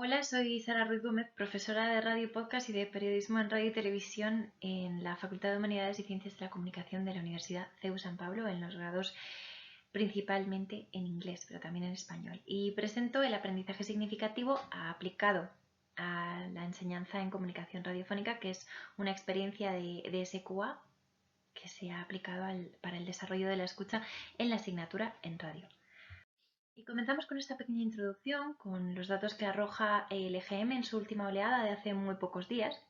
Hola, soy Sara Ruiz Gómez, profesora de radio y podcast y de periodismo en radio y televisión en la Facultad de Humanidades y Ciencias de la Comunicación de la Universidad CEU San Pablo, en los grados principalmente en inglés, pero también en español. Y presento el aprendizaje significativo aplicado a la enseñanza en comunicación radiofónica, que es una experiencia de SQA que se ha aplicado para el desarrollo de la escucha en la asignatura en radio. Y comenzamos con esta pequeña introducción, con los datos que arroja el EGM en su última oleada de hace muy pocos días.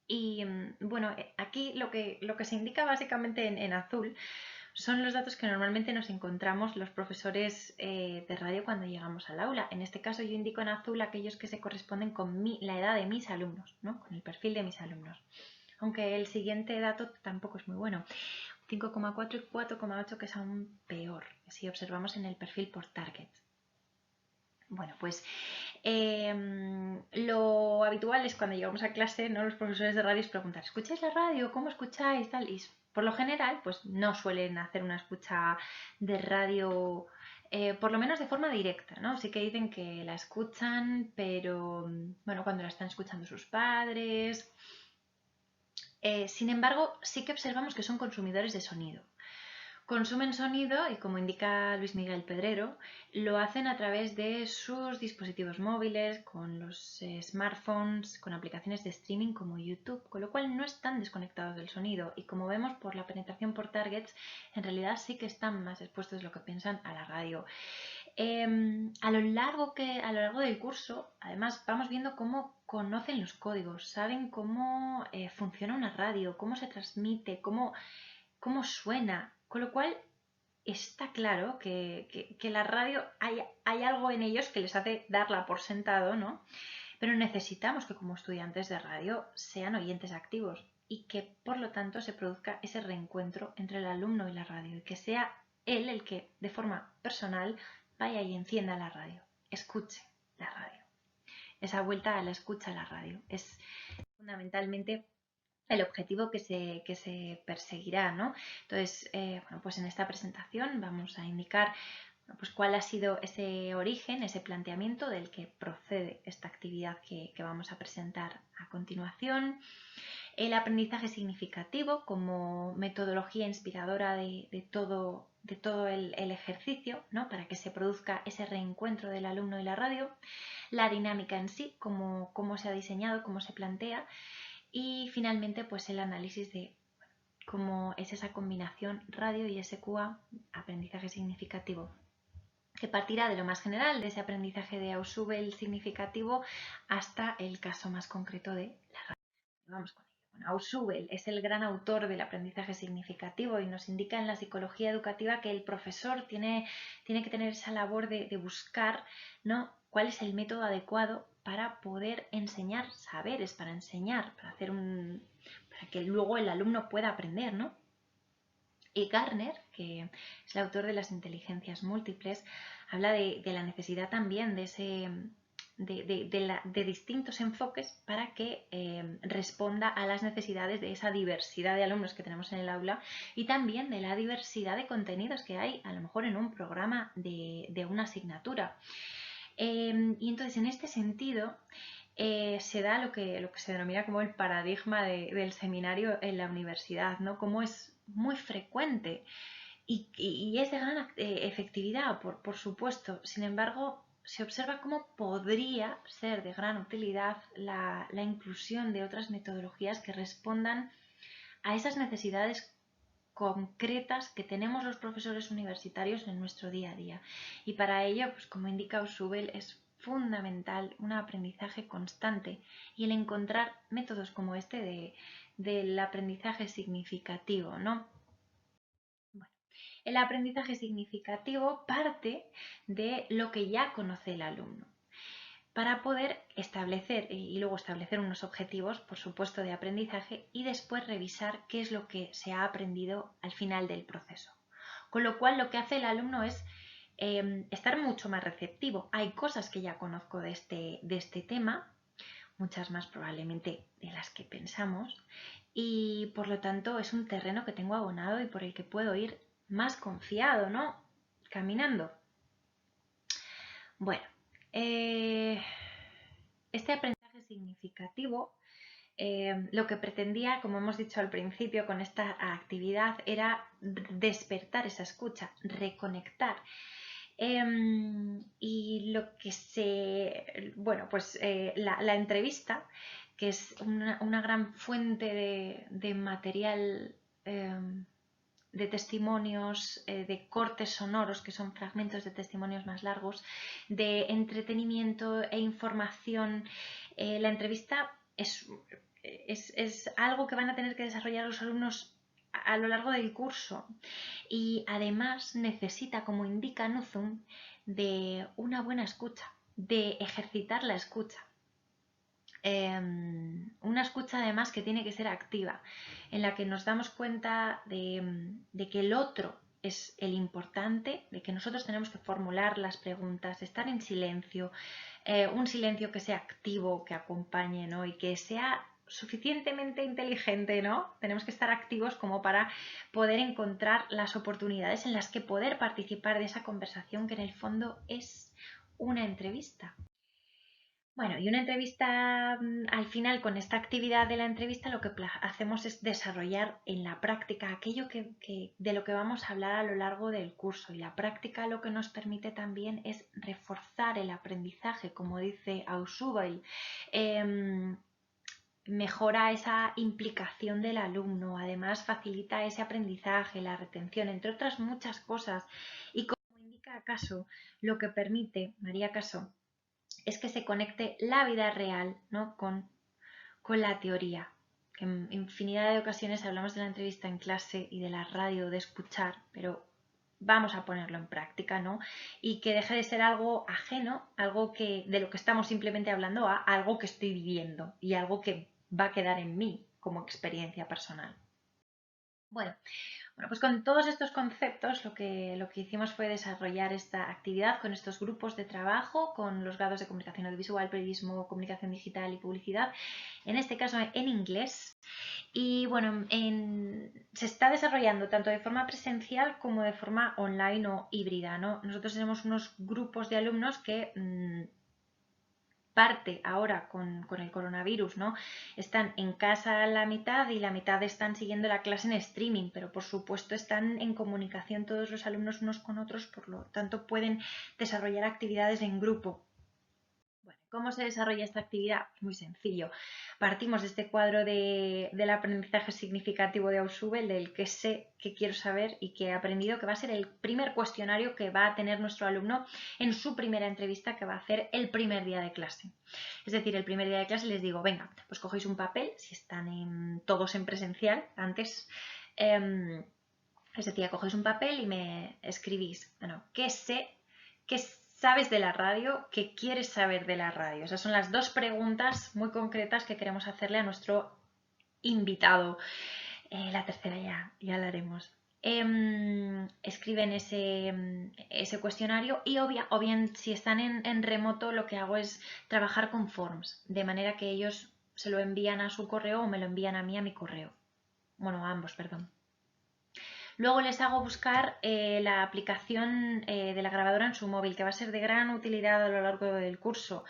Y bueno, aquí lo que se indica básicamente en azul son los datos que normalmente nos encontramos los profesores de radio cuando llegamos al aula. En este caso yo indico en azul aquellos que se corresponden con la edad de mis alumnos, ¿no? Con el perfil de mis alumnos. Aunque el siguiente dato tampoco es muy bueno. 5,4 y 4,8, que es aún peor si observamos en el perfil por target. Bueno, pues lo habitual es cuando llegamos a clase, ¿no? Los profesores de radio os preguntan, ¿escucháis la radio? ¿Cómo escucháis? Tal. Y por lo general, pues no suelen hacer una escucha de radio, por lo menos de forma directa, ¿no? Sí que dicen que la escuchan, pero bueno, cuando la están escuchando sus padres. Sin embargo, sí que observamos que son consumidores de sonido. Consumen sonido y, como indica Luis Miguel Pedrero, lo hacen a través de sus dispositivos móviles, con los smartphones, con aplicaciones de streaming como YouTube, con lo cual no están desconectados del sonido y, como vemos por la penetración por targets, en realidad sí que están más expuestos de lo que piensan a la radio. A lo largo del curso, además, vamos viendo cómo conocen los códigos, saben cómo funciona una radio, cómo se transmite, cómo suena, con lo cual está claro que la radio hay algo en ellos que les hace darla por sentado, ¿no? Pero necesitamos que como estudiantes de radio sean oyentes activos y que por lo tanto se produzca ese reencuentro entre el alumno y la radio y que sea él el que de forma personal vaya y encienda la radio, escuche la radio. Esa vuelta a la escucha a la radio es fundamentalmente el objetivo que se perseguirá, ¿no? Entonces, bueno, pues en esta presentación vamos a indicar, bueno, pues cuál ha sido ese origen, ese planteamiento del que procede esta actividad que vamos a presentar a continuación. El aprendizaje significativo como metodología inspiradora de todo el ejercicio, ¿no? Para que se produzca ese reencuentro del alumno y la radio. La dinámica en sí, cómo se ha diseñado, cómo se plantea. Y finalmente, pues el análisis de cómo es esa combinación radio y SQA, aprendizaje significativo, que partirá de lo más general, de ese aprendizaje de Ausubel significativo, hasta el caso más concreto de la radio. Vamos con ello. Bueno, Ausubel es el gran autor del aprendizaje significativo y nos indica en la psicología educativa que el profesor tiene que tener esa labor de buscar, ¿no?, cuál es el método adecuado para poder enseñar saberes, para enseñar, para que luego el alumno pueda aprender, ¿no? Y Gardner, que es el autor de las inteligencias múltiples, habla de la necesidad también de distintos enfoques para que responda a las necesidades de esa diversidad de alumnos que tenemos en el aula y también de la diversidad de contenidos que hay a lo mejor en un programa de una asignatura. Y entonces, en este sentido, se da lo que se denomina como el paradigma del seminario en la universidad, ¿no? Como es muy frecuente y es de gran efectividad, por supuesto. Sin embargo, se observa cómo podría ser de gran utilidad la inclusión de otras metodologías que respondan a esas necesidades concretas que tenemos los profesores universitarios en nuestro día a día. Y para ello, pues como indica Ausubel, es fundamental un aprendizaje constante y el encontrar métodos como este del aprendizaje significativo, ¿no? Bueno, el aprendizaje significativo parte de lo que ya conoce el alumno para poder establecer y luego establecer unos objetivos, por supuesto, de aprendizaje y después revisar qué es lo que se ha aprendido al final del proceso. Con lo cual, lo que hace el alumno es estar mucho más receptivo. Hay cosas que ya conozco de este tema, muchas más probablemente de las que pensamos, y por lo tanto es un terreno que tengo abonado y por el que puedo ir más confiado, ¿no? Caminando. Bueno, este aprendizaje significativo lo que pretendía, como hemos dicho al principio, con esta actividad era despertar esa escucha, reconectar. Y lo que bueno, pues la entrevista, que es una gran fuente de material, de testimonios, de cortes sonoros, que son fragmentos de testimonios más largos, de entretenimiento e información. La entrevista es algo que van a tener que desarrollar los alumnos a lo largo del curso, y además necesita, como indica Nuzum, de una buena escucha, de ejercitar la escucha. Una escucha además que tiene que ser activa, en la que nos damos cuenta de que el otro es el importante, de que nosotros tenemos que formular las preguntas, estar en silencio, un silencio que sea activo, que acompañe, ¿no? Y que sea suficientemente inteligente, ¿no? Tenemos que estar activos como para poder encontrar las oportunidades en las que poder participar de esa conversación, que en el fondo es una entrevista. Bueno, y una entrevista, al final, con esta actividad de la entrevista, lo que hacemos es desarrollar en la práctica aquello de lo que vamos a hablar a lo largo del curso. Y la práctica lo que nos permite también es reforzar el aprendizaje, como dice Ausubel. Mejora esa implicación del alumno, además facilita ese aprendizaje, la retención, entre otras muchas cosas. Y como indica Caso, lo que permite, María Caso, es que se conecte la vida real, ¿no? con la teoría. Que en infinidad de ocasiones hablamos de la entrevista en clase y de la radio, de escuchar, pero vamos a ponerlo en práctica, ¿no? Y que deje de ser algo ajeno, algo de lo que estamos simplemente hablando, a algo que estoy viviendo y algo que va a quedar en mí como experiencia personal. Bueno, pues con todos estos conceptos lo que hicimos fue desarrollar esta actividad con estos grupos de trabajo, con los grados de comunicación audiovisual, periodismo, comunicación digital y publicidad, en este caso en inglés. Y bueno, se está desarrollando tanto de forma presencial como de forma online o híbrida, ¿no? Nosotros tenemos unos grupos de alumnos que parte ahora con el coronavirus, ¿no? Están en casa la mitad y la mitad están siguiendo la clase en streaming, pero por supuesto están en comunicación todos los alumnos unos con otros, por lo tanto pueden desarrollar actividades en grupo. Bueno, ¿cómo se desarrolla esta actividad? Muy sencillo. Partimos de este cuadro del aprendizaje significativo de Ausubel, del que sé, que quiero saber y que he aprendido, que va a ser el primer cuestionario que va a tener nuestro alumno en su primera entrevista, que va a hacer el primer día de clase. Es decir, el primer día de clase les digo, venga, pues cogéis un papel, si están todos en presencial antes, les decía, cogéis un papel y me escribís, bueno, ¿qué sabes de la radio? ¿Qué quieres saber de la radio? Esas son las dos preguntas muy concretas que queremos hacerle a nuestro invitado. La tercera ya la haremos. Escriben ese cuestionario y o bien si están en remoto, lo que hago es trabajar con forms, de manera que ellos se lo envían a su correo o me lo envían a mí a mi correo. Bueno, a ambos, perdón. Luego les hago buscar la aplicación de la grabadora en su móvil, que va a ser de gran utilidad a lo largo del curso,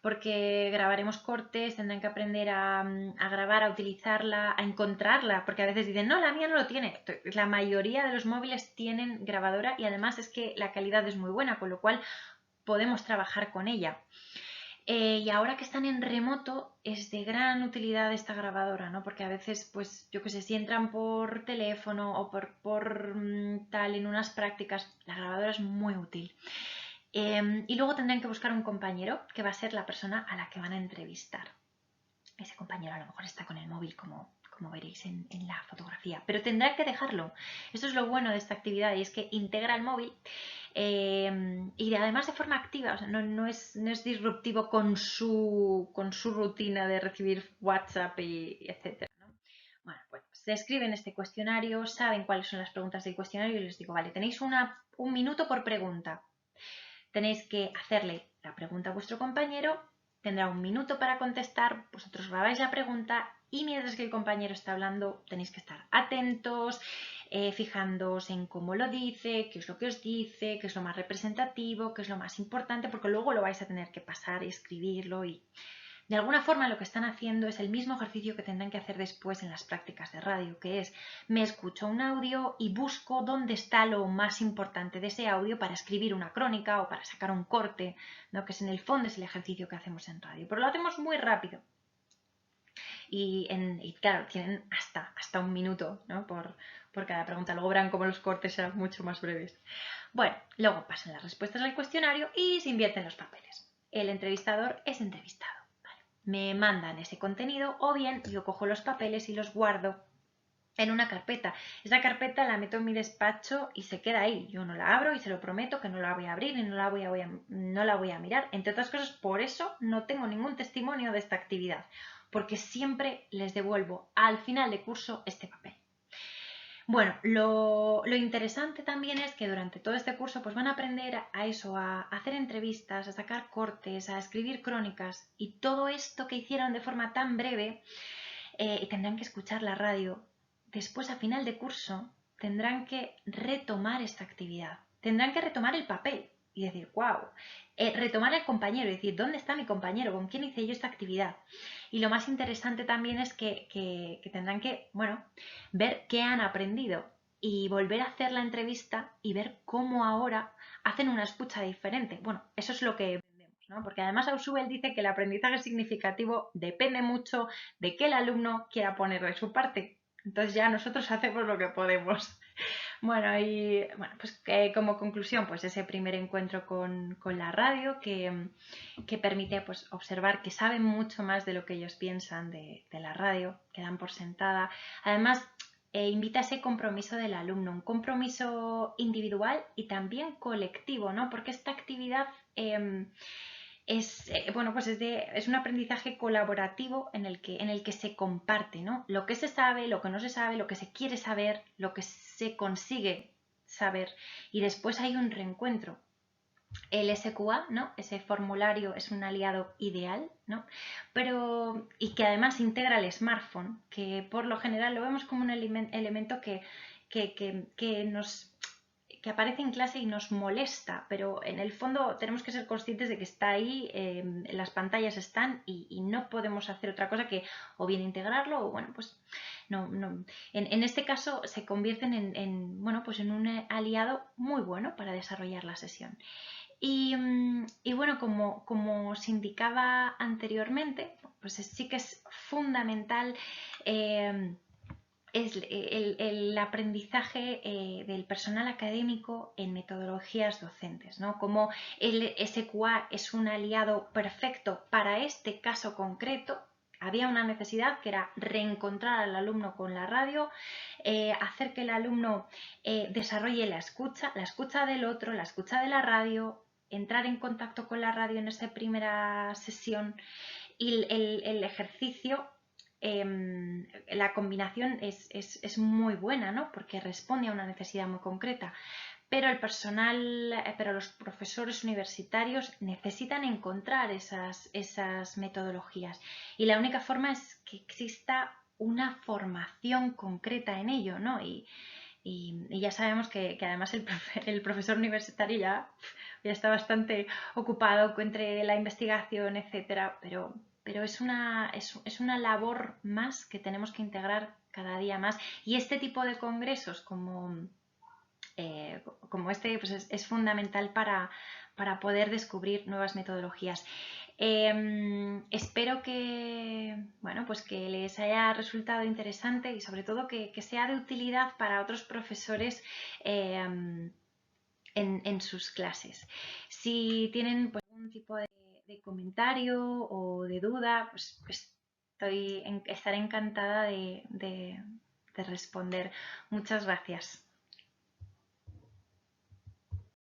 porque grabaremos cortes, tendrán que aprender a grabar, a utilizarla, a encontrarla, porque a veces dicen, no, la mía no lo tiene. La mayoría de los móviles tienen grabadora y además es que la calidad es muy buena, con lo cual podemos trabajar con ella. Y ahora que están en remoto es de gran utilidad esta grabadora, ¿no? Porque a veces, pues, yo qué sé, si entran por teléfono o por tal en unas prácticas, la grabadora es muy útil. Y luego tendrán que buscar un compañero que va a ser la persona a la que van a entrevistar. Ese compañero a lo mejor está con el móvil, como veréis en la fotografía, pero tendrá que dejarlo. Esto es lo bueno de esta actividad, y es que integra el móvil y además de forma activa, o sea, no es disruptivo con su rutina de recibir WhatsApp y etcétera, ¿no? Bueno, pues se escriben este cuestionario, saben cuáles son las preguntas del cuestionario y les digo, vale, tenéis un minuto por pregunta. Tenéis que hacerle la pregunta a vuestro compañero, tendrá un minuto para contestar, vosotros grabáis la pregunta y mientras que el compañero está hablando tenéis que estar atentos, fijándoos en cómo lo dice, qué es lo que os dice, qué es lo más representativo, qué es lo más importante, porque luego lo vais a tener que pasar y escribirlo y de alguna forma lo que están haciendo es el mismo ejercicio que tendrán que hacer después en las prácticas de radio, que es me escucho un audio y busco dónde está lo más importante de ese audio para escribir una crónica o para sacar un corte, ¿no? Que es en el fondo es el ejercicio que hacemos en radio, pero lo hacemos muy rápido. Y claro, tienen hasta un minuto, ¿no? por cada pregunta. Luego verán cómo los cortes serán mucho más breves. Bueno, luego pasan las respuestas al cuestionario y se invierten los papeles. El entrevistador es entrevistado. Me mandan ese contenido o bien yo cojo los papeles y los guardo en una carpeta. Esa carpeta la meto en mi despacho y se queda ahí. Yo no la abro y se lo prometo que no la voy a abrir y no la voy a mirar. Entre otras cosas, por eso no tengo ningún testimonio de esta actividad, porque siempre les devuelvo al final de curso este papel. Bueno, lo interesante también es que durante todo este curso pues van a aprender a eso, a hacer entrevistas, a sacar cortes, a escribir crónicas y todo esto que hicieron de forma tan breve tendrán que escuchar la radio. Después, a final de curso, tendrán que retomar esta actividad, tendrán que retomar el papel y decir, wow, retomar al compañero y decir, ¿dónde está mi compañero? ¿Con quién hice yo esta actividad? Y lo más interesante también es que tendrán que, bueno, ver qué han aprendido y volver a hacer la entrevista y ver cómo ahora hacen una escucha diferente. Bueno, eso es lo que vendemos, ¿no? Porque además Ausubel dice que el aprendizaje significativo depende mucho de que el alumno quiera poner de su parte. Entonces ya nosotros hacemos lo que podemos. Bueno, y bueno, pues como conclusión, pues ese primer encuentro con la radio que permite pues, observar que saben mucho más de lo que ellos piensan de la radio, que dan por sentada. Además, invita a ese compromiso del alumno, un compromiso individual y también colectivo, ¿no? Porque esta actividad bueno, pues es un aprendizaje colaborativo en el que se comparte, ¿no? Lo que se sabe, lo que no se sabe, lo que se quiere saber, lo que se consigue saber y después hay un reencuentro. El SQA, ¿no? Ese formulario es un aliado ideal, ¿no? Pero, y que además integra el smartphone, que por lo general lo vemos como un elemento que aparece en clase y nos molesta, pero en el fondo tenemos que ser conscientes de que está ahí, las pantallas están y no podemos hacer otra cosa que o bien integrarlo o bueno, pues no. En este caso se convierten bueno, pues en un aliado muy bueno para desarrollar la sesión. Y bueno, como os indicaba anteriormente, pues sí que es fundamental es el aprendizaje del personal académico en metodologías docentes, ¿no? Como el SQA es un aliado perfecto para este caso concreto. Había una necesidad que era reencontrar al alumno con la radio, hacer que el alumno desarrolle la escucha del otro, la escucha de la radio, entrar en contacto con la radio en esa primera sesión y el ejercicio, la combinación es muy buena, ¿no? Porque responde a una necesidad muy concreta. Pero pero los profesores universitarios necesitan encontrar esas metodologías. Y la única forma es que exista una formación concreta en ello, ¿no? Y ya sabemos que además el profesor universitario ya está bastante ocupado entre la investigación, etcétera, pero es una labor más que tenemos que integrar cada día más. Y este tipo de congresos como este pues es fundamental para poder descubrir nuevas metodologías. Espero bueno, pues que les haya resultado interesante y sobre todo que sea de utilidad para otros profesores en sus clases. Si tienen pues, algún tipo de comentario o de duda, pues estaré encantada de responder. Muchas gracias.